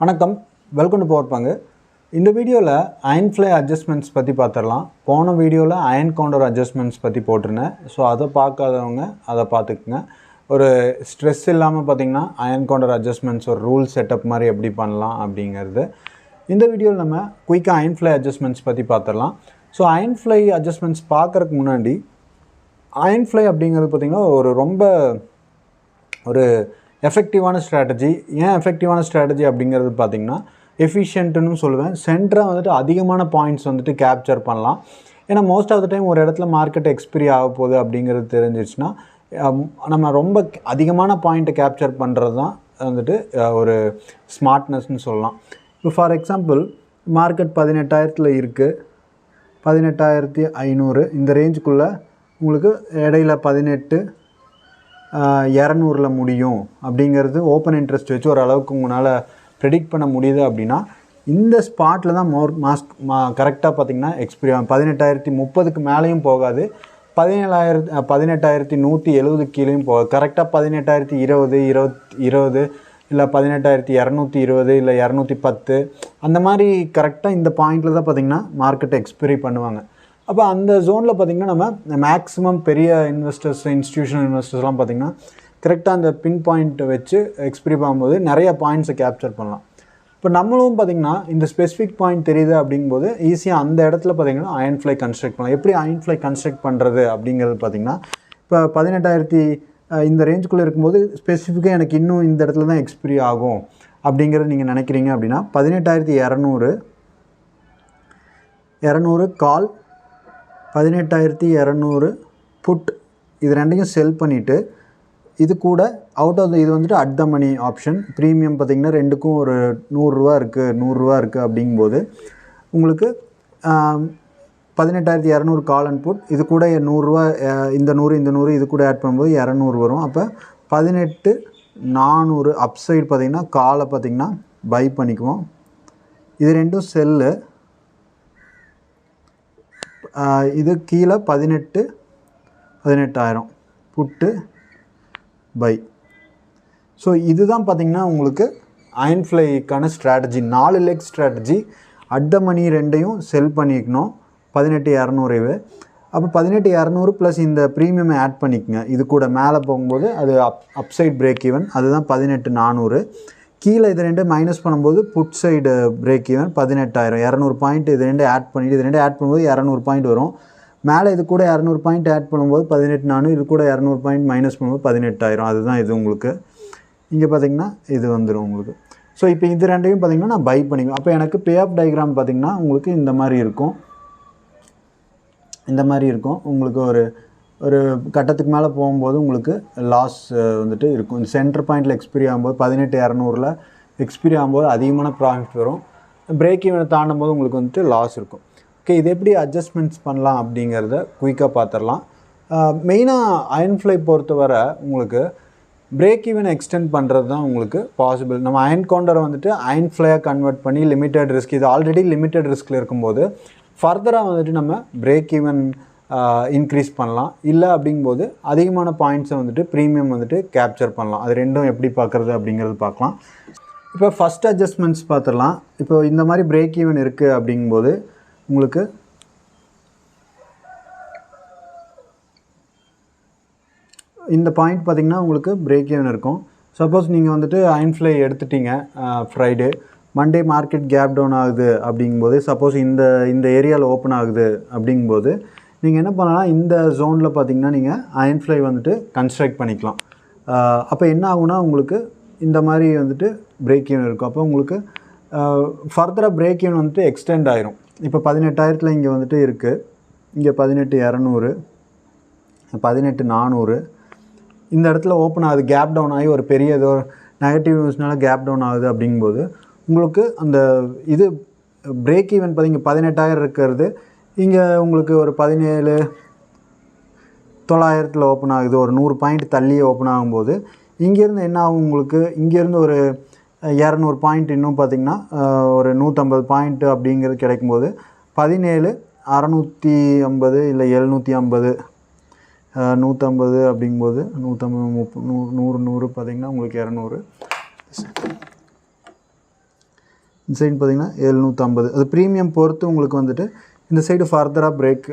வணக்கம், welcome to பவர்பாங்க. இந்த வீடியோவில் அயன் ஃப்ளை அட்ஜஸ்ட்மெண்ட்ஸ் பற்றி பார்த்துடலாம். போன வீடியோவில் அயன் கவுண்டர் அட்ஜஸ்ட்மெண்ட்ஸ் பற்றி போட்டிருந்தேன். ஸோ அதை பார்க்காதவங்க அதை பார்த்துக்குங்க. ஒரு ஸ்ட்ரெஸ் இல்லாமல் பார்த்திங்கன்னா அயன் கவுண்டர் அட்ஜஸ்ட்மெண்ட்ஸ் ஒரு ரூல் செட்டப் மாதிரி எப்படி பண்ணலாம் அப்படிங்கிறது இந்த வீடியோவில் நம்ம குயிக்காக அயன் ஃப்ளை அட்ஜஸ்ட்மெண்ட்ஸ் பற்றி பார்த்துடலாம். ஸோ அயன் ஃப்ளை அட்ஜஸ்ட்மெண்ட்ஸ் பார்க்குறதுக்கு முன்னாடி அயன் ஃப்ளை அப்படிங்கிறது பார்த்திங்கன்னா ரொம்ப ஒரு எஃபெக்டிவான ஸ்ட்ராட்டஜி. ஏன் எஃபெக்டிவான ஸ்ட்ராட்டஜி அப்படிங்கிறது பார்த்திங்கன்னா எஃபிஷியன்ட்டுன்னு சொல்லுவேன். சென்டராக வந்துட்டு அதிகமான பாயிண்ட்ஸ் வந்துட்டு கேப்சர் பண்ணலாம். ஏன்னா மோஸ்ட் ஆஃப் த டைம் ஒரு இடத்துல மார்க்கெட் எக்ஸ்பிரி ஆக போகுது அப்படிங்கிறது தெரிஞ்சிச்சுன்னா நம்ம ரொம்ப அதிகமான பாயிண்ட்டை கேப்சர் பண்ணுறது தான் வந்துட்டு ஒரு ஸ்மார்ட்னஸ்ன்னு சொல்லலாம். இப்போ ஃபார் எக்ஸாம்பிள் மார்க்கெட் 18,000 இருக்குது, 18,500 இந்த ரேஞ்சுக்குள்ளே உங்களுக்கு இடையில 18,200 முடியும் அப்படிங்கிறது ஓப்பன் இன்ட்ரெஸ்ட் வச்சு ஓரளவுக்கு உங்களால் ப்ரெடிக்ட் பண்ண முடியுது அப்படின்னா இந்த ஸ்பாட்டில் தான் கரெக்டாக பார்த்திங்கன்னா எக்ஸ்பிரி ஆகும். 18,030க்கு மேலேயும் போகாது, 18,170 கீழேயும் போகாது. கரெக்டாக 18,020 இல்லை 18,220 இல்லை 210 அந்த மாதிரி கரெக்டாக இந்த பாயிண்டில் தான் பார்த்திங்கன்னா மார்க்கெட்டை எக்ஸ்பிரி பண்ணுவாங்க. அப்போ அந்த ஜோனில் பார்த்திங்கன்னா நம்ம மேக்ஸிமம் பெரிய இன்வெஸ்டர்ஸ், இன்ஸ்டிடியூஷனல் இன்வெஸ்டர்ஸ்லாம் பார்த்திங்கன்னா கரெக்டாக அந்த பின் பாயிண்ட்டை வச்சு எக்ஸ்பிரி பண்ணும்போது நிறைய பாயிண்ட்ஸை கேப்சர் பண்ணலாம். இப்போ நம்மளும் பார்த்திங்கன்னா இந்த ஸ்பெசிஃபிக் பாயிண்ட் தெரியுது அப்படிங்கும்போது ஈஸியாக அந்த இடத்துல பார்த்திங்கன்னா அயன் ஃப்ளை கன்ஸ்ட்ரக்ட் பண்ணலாம். எப்படி அயன் ஃப்ளை கன்ஸ்ட்ரக்ட் பண்ணுறது அப்படிங்கிறது பார்த்திங்கன்னா இப்போ 18,000 இந்த ரேஞ்சுக்குள்ளே இருக்கும்போது ஸ்பெசிஃபிக்காக எனக்கு இன்னும் இந்த இடத்துல தான் எக்ஸ்பிரி ஆகும் அப்படிங்கிறது நீங்கள் நினைக்கிறீங்க அப்படின்னா 18,200 கால், 18,200 புட், இது ரெண்டையும் செல் பண்ணிவிட்டு இது கூட அவுட் ஆஃப் இது வந்துட்டு at the money option premium பார்த்திங்கன்னா ரெண்டுக்கும் ஒரு 100 இருக்குது அப்படிங்கும்போது உங்களுக்கு 18,200 கால் அண்ட் புட், இது கூட 100 இந்த 100 இது கூட ஆட் பண்ணும்போது 200 வரும். அப்போ 18,400 அப்சைடு பார்த்திங்கன்னா காலை பார்த்திங்கன்னா பை பண்ணிக்குவோம். இது ரெண்டும் செல்லு, இது கீழே 18,000 புட்டு பை. ஸோ இதுதான் பார்த்திங்கன்னா உங்களுக்கு அயன் ஃப்ளைக்கான strategy. 4 leg strategy. At the money ரெண்டையும் செல் பண்ணிக்கணும் 18,200. அப்போ 18,200 ப்ளஸ் இந்த ப்ரீமியம் ஆட் பண்ணிக்கங்க. இது கூட மேலே போகும்போது அது அப்சைட் பிரேக் ஈவன், அதுதான் 18,400. கீழே இது ரெண்டு மைனஸ் பண்ணும்போது put side break even 18,000. 200 point இது ரெண்டு ஆட் பண்ணிவிட்டு இது ரெண்டு ஆட் பண்ணும்போது 200 பாயிண்ட் வரும். மேலே இது கூட 200 பாயிண்ட் ஆட் பண்ணும்போது 18,400, இது கூட 200 பாயிண்ட் மைனஸ் பண்ணும்போது 18,000. அதுதான் இது உங்களுக்கு இங்கே பார்த்திங்கன்னா இது வந்துடும் உங்களுக்கு. ஸோ இப்போ இது ரெண்டையும் பார்த்திங்கன்னா நான் பை பண்ணிக்குவேன். அப்போ எனக்கு பே ஆஃப் டயக்ராம் பார்த்திங்கன்னா உங்களுக்கு இந்த மாதிரி இருக்கும். உங்களுக்கு ஒரு கட்டத்துக்கு மேலே போகும்போது உங்களுக்கு லாஸ் வந்துட்டு இருக்கும். இந்த சென்டர் பாயிண்டில் எக்ஸ்பிரி ஆகும்போது 18,200 எக்ஸ்பிரி ஆகும்போது அதிகமான ப்ராஃபிட் வரும். பிரேக் ஈவனை தாண்டும் போது உங்களுக்கு வந்துட்டு லாஸ் இருக்கும். ஓகே, இது எப்படி அட்ஜஸ்ட்மெண்ட்ஸ் பண்ணலாம் அப்படிங்கிறத குயிக்காக பார்த்துடலாம். மெயினாக அயன் ஃப்ளை பொறுத்தவரை உங்களுக்கு பிரேக் ஈவனை எக்ஸ்டெண்ட் பண்ணுறது தான் உங்களுக்கு பாசிபிள். நம்ம அயன் கவுண்டரை வந்துட்டு அயன் ஃப்ளையாக கன்வெர்ட் பண்ணி லிமிட்டட் ரிஸ்க், இது ஆல்ரெடி லிமிட்டட் ரிஸ்கில் இருக்கும்போது ஃபர்தராக வந்துட்டு நம்ம பிரேக் ஈவன் இன்க்ரீஸ் பண்ணலாம். இல்லை அப்படிங்கும்போது அதிகமான பாயிண்ட்ஸை வந்துட்டு ப்ரீமியம் வந்துட்டு கேப்சர் பண்ணலாம். அது ரெண்டும் எப்படி பார்க்குறது அப்படிங்கிறது பார்க்கலாம். இப்போ ஃபஸ்ட் அட்ஜஸ்ட்மெண்ட்ஸ் பார்த்துடலாம். இப்போ இந்த மாதிரி பிரேக் ஈவன் இருக்குது அப்படிங்கும்போது உங்களுக்கு இந்த பாயிண்ட் பார்த்திங்கன்னா உங்களுக்கு பிரேக் ஈவன் இருக்கும். சப்போஸ் நீங்கள் வந்துட்டு அயன் ஃப்ளை எடுத்துட்டீங்க, Friday Monday market gap down ஆகுது அப்படிங்கும்போது, சப்போஸ் இந்த ஏரியாவில் ஓப்பன் ஆகுது அப்படிங்கும்போது நீங்கள் என்ன பண்ணலாம், இந்த ஜோனில் பார்த்திங்கன்னா நீங்கள் அயன் ஃப்ளை வந்துட்டு கன்ஸ்ட்ரக்ட் பண்ணிக்கலாம். அப்போ என்ன ஆகுனா உங்களுக்கு இந்த மாதிரி வந்துட்டு பிரேக் ஈவன் இருக்கும். அப்போ உங்களுக்கு ஃபர்தராக பிரேக் ஈவன் வந்துட்டு எக்ஸ்டெண்ட் ஆயிரும். இப்போ 18,000 இங்கே வந்துட்டு இருக்குது, இங்கே 18,200, 18,400 இந்த இடத்துல ஓப்பன் ஆகுது, கேப் டவுன் ஆகி ஒரு பெரிய ஏதோ நெகட்டிவ் நியூஸ்னால கேப் டவுன் ஆகுது அப்படிங்கும்போது உங்களுக்கு அந்த இது பிரேக் ஈவன் பார்த்திங்க 18,000 இருக்கிறது இங்கே உங்களுக்கு ஒரு 17,900 ஓப்பன் ஆகுது. ஒரு 100 பாயிண்ட் தள்ளியே ஓப்பன் ஆகும்போது இங்கேருந்து என்ன ஆகும், உங்களுக்கு இங்கேருந்து ஒரு 200 பாயிண்ட் இன்னும் பார்த்திங்கன்னா ஒரு 150 பாயிண்ட் அப்படிங்கிறது கிடைக்கும்போது 17,650 இல்லை 750 150 அப்படிங்கும்போது 150 100 பார்த்திங்கன்னா உங்களுக்கு 200 இந்த சைடு பார்த்தீங்கன்னா 750. அது ப்ரீமியம் பொறுத்து உங்களுக்கு வந்துட்டு இந்த சைடு ஃபர்தராக பிரேக்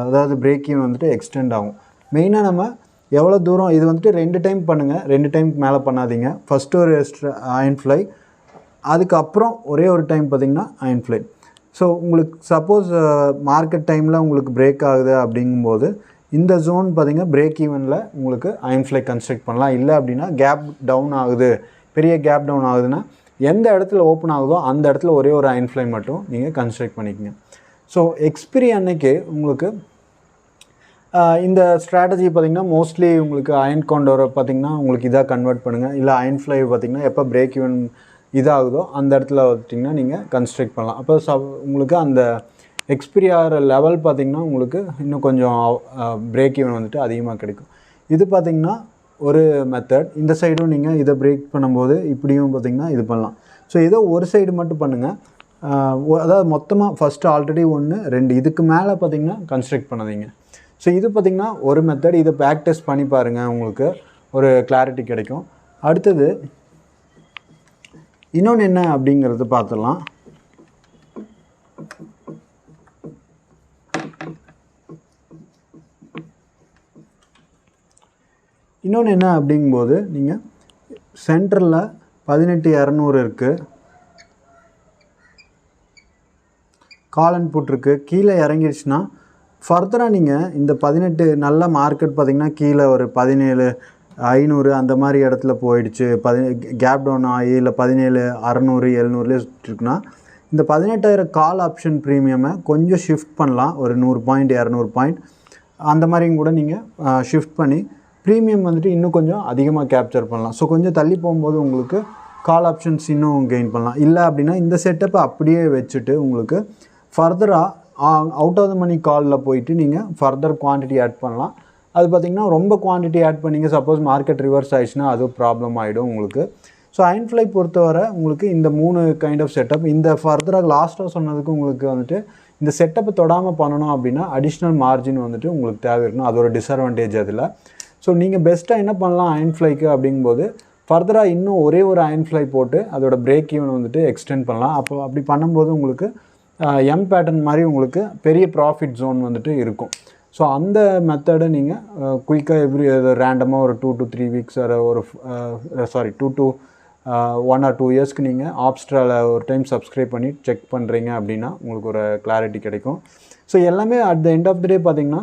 அதாவது பிரேக்கிங் வந்துட்டு எக்ஸ்டெண்ட் ஆகும். மெயினாக நம்ம எவ்வளோ தூரம் இது வந்துட்டு 2 டைம் பண்ணுங்கள், 2 டைம் மேலே பண்ணாதீங்க. ஃபஸ்ட்டு ஒரு அயன் ஃப்ளை, அதுக்கப்புறம் ஒரே ஒரு டைம் பார்த்திங்கன்னா அயன் ஃப்ளை. ஸோ உங்களுக்கு சப்போஸ் மார்க்கெட் டைமில் உங்களுக்கு பிரேக் ஆகுது அப்படிங்கும்போது இந்த ஜோன் பார்த்திங்கன்னா பிரேக் ஈவனில் உங்களுக்கு அயன் ஃப்ளை கன்ஸ்ட்ரக்ட் பண்ணலாம். இல்லை அப்படின்னா கேப் டவுன் ஆகுது, பெரிய கேப் டவுன் ஆகுதுன்னா எந்த இடத்துல ஓப்பன் ஆகுதோ அந்த இடத்துல ஒரே ஒரு அயன் ஃப்ளை மட்டும் நீங்கள் கன்ஸ்ட்ரக்ட் பண்ணிக்கங்க. ஸோ எக்ஸ்பிரி அன்னைக்கு உங்களுக்கு இந்த ஸ்ட்ராட்டஜி பார்த்திங்கன்னா மோஸ்ட்லி உங்களுக்கு அயன் கவுண்டரை பார்த்திங்கன்னா உங்களுக்கு இதாக கன்வெர்ட் பண்ணுங்கள். இல்லை அயன் ஃப்ளை பார்த்திங்கன்னா எப்போ பிரேக் ஈவன் இதாகுதோ அந்த இடத்துல பார்த்திங்கன்னா நீங்கள் கன்ஸ்ட்ரக்ட் பண்ணலாம். அப்போ உங்களுக்கு அந்த எக்ஸ்பிரி ஆகிற லெவல் பார்த்திங்கன்னா உங்களுக்கு இன்னும் கொஞ்சம் பிரேக் ஈவன் வந்துட்டு அதிகமாக கிடைக்கும். இது பார்த்திங்கன்னா ஒரு மெத்தட். இந்த சைடும் நீங்கள் இதை பிரேக் பண்ணும்போது இப்படியும் பார்த்திங்கன்னா இது பண்ணலாம். ஸோ ஏதோ ஒரு சைடு மட்டும் பண்ணுங்கள். அதாவது மொத்தமாக ஃபஸ்ட்டு ஆல்ரெடி 1 2 இதுக்கு மேலே பார்த்திங்கன்னா கன்ஸ்ட்ரக்ட் பண்ணாதீங்க. ஸோ இது பார்த்திங்கன்னா ஒரு மெத்தட். இதை பேக் டெஸ்ட் பண்ணி பாருங்கள், உங்களுக்கு ஒரு கிளாரிட்டி கிடைக்கும். அடுத்தது இன்னொன்று என்ன அப்படிங்கிறது பார்த்துடலாம். இன்னொன்று என்ன அப்படிங்கும்போது நீங்கள் சென்டரில் 18200 இருக்குது, கால் அண்ட் புட் இருக்குது. கீழே இறங்கிடுச்சுன்னா ஃபர்தராக நீங்கள் இந்த 18 நல்ல மார்க்கெட் பார்த்திங்கன்னா கீழே ஒரு 17500 அந்த மாதிரி இடத்துல போயிடுச்சு, கேப் டவுன் ஆகி இல்லை 17600 700 இருக்குன்னா இந்த 18000 கால் ஆப்ஷன் ப்ரீமியமை கொஞ்சம் ஷிஃப்ட் பண்ணலாம். ஒரு 100 பாயிண்ட் 200 பாயிண்ட் அந்த மாதிரியும் கூட நீங்கள் ஷிஃப்ட் பண்ணி ப்ரீமியம் வந்துட்டு இன்னும் கொஞ்சம் அதிகமாக கேப்சர் பண்ணலாம். ஸோ கொஞ்சம் தள்ளி போகும்போது உங்களுக்கு கால் ஆப்ஷன்ஸ் இன்னும் கெயின் பண்ணலாம். இல்லை அப்படின்னா இந்த செட்டப்பை அப்படியே வச்சுட்டு உங்களுக்கு ஃபர்தராக அவுட் ஆஃப் த மணி காலில் போயிட்டு நீங்கள் ஃபர்தர் குவான்டிட்டி ஆட் பண்ணலாம். அது பார்த்திங்கன்னா ரொம்ப குவான்டிட்டி ஆட் பண்ணிங்க, சப்போஸ் மார்க்கெட் ரிவர்ஸ் ஆகிடுச்சுன்னா அது ப்ராப்ளம் ஆகிடும் உங்களுக்கு. ஸோ அயன் ஃப்ளை பொறுத்தவரை உங்களுக்கு இந்த 3 கைண்ட் ஆஃப் செட்டப். இந்த ஃபர்தராக லாஸ்ட்டாக சொன்னதுக்கு உங்களுக்கு வந்துட்டு இந்த செட்டப்பை தொடாமல் பண்ணணும் அப்படின்னா அடிஷ்னல் மார்ஜின் வந்துட்டு உங்களுக்கு தேவை இருக்கணும். அது ஒரு டிஸ்அட்வான்டேஜ் அதில். ஸோ நீங்கள் பெஸ்ட்டாக என்ன பண்ணலாம் அயன் ஃப்ளைக்கு அப்படிங்கும்போது ஃபர்தராக இன்னும் ஒரே ஒரு அயன் ஃப்ளை போட்டு அதோட பிரேக் ஈவன் வந்துட்டு எக்ஸ்டெண்ட் பண்ணலாம். அப்போ அப்படி பண்ணும்போது உங்களுக்கு எம் பேட்டர்ன் மாதிரி உங்களுக்கு பெரிய ப்ராஃபிட் ஜோன் வந்துட்டு இருக்கும். ஸோ அந்த மெத்தடை நீங்கள் குயிக்காக ரேண்டமாக ஒரு 2 to 3 வீக்ஸ் ஒரு 2 to 1 or 2 இயர்ஸ்க்கு நீங்கள் ஆப்ஸ்ட்ராவில் ஒரு டைம் சப்ஸ்கிரைப் பண்ணி செக் பண்ணுறீங்க அப்படின்னா உங்களுக்கு ஒரு கிளாரிட்டி கிடைக்கும். ஸோ எல்லாமே at the end of the day பார்த்திங்கன்னா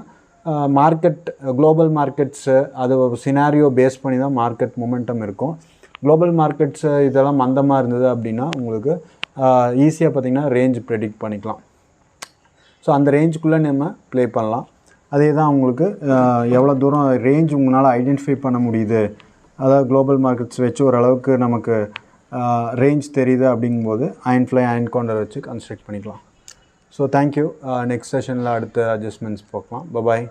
மார்க்கெட் குளோபல் மார்க்கெட்ஸு அது ஒரு சினாரியோ பேஸ் பண்ணி தான் மார்க்கெட் மொமெண்டம் இருக்கும். குளோபல் மார்க்கெட்ஸு இதெல்லாம் மந்தமாக இருந்தது அப்படின்னா உங்களுக்கு ஈஸியாக பார்த்திங்கன்னா ரேஞ்ச் ப்ரெடிக்ட் பண்ணிக்கலாம். ஸோ அந்த ரேஞ்சுக்குள்ளே நம்ம ப்ளே பண்ணலாம். அதே தான் உங்களுக்கு எவ்வளோ தூரம் ரேஞ்ச் உங்களால் ஐடென்டிஃபை பண்ண முடியுது, அதாவது குளோபல் மார்க்கெட்ஸ் வச்சு ஓரளவுக்கு நமக்கு ரேஞ்ச் தெரியுது அப்படிங்கும்போது அயன் ஃப்ளை அயன் கவுண்டர் வச்சு கன்ஸ்ட்ரக்ட் பண்ணிக்கலாம். So thank you. நெக்ஸ்ட் செஷனில் அடுத்த அட்ஜஸ்ட்மெண்ட்ஸ் பார்க்கலாம். பாய்.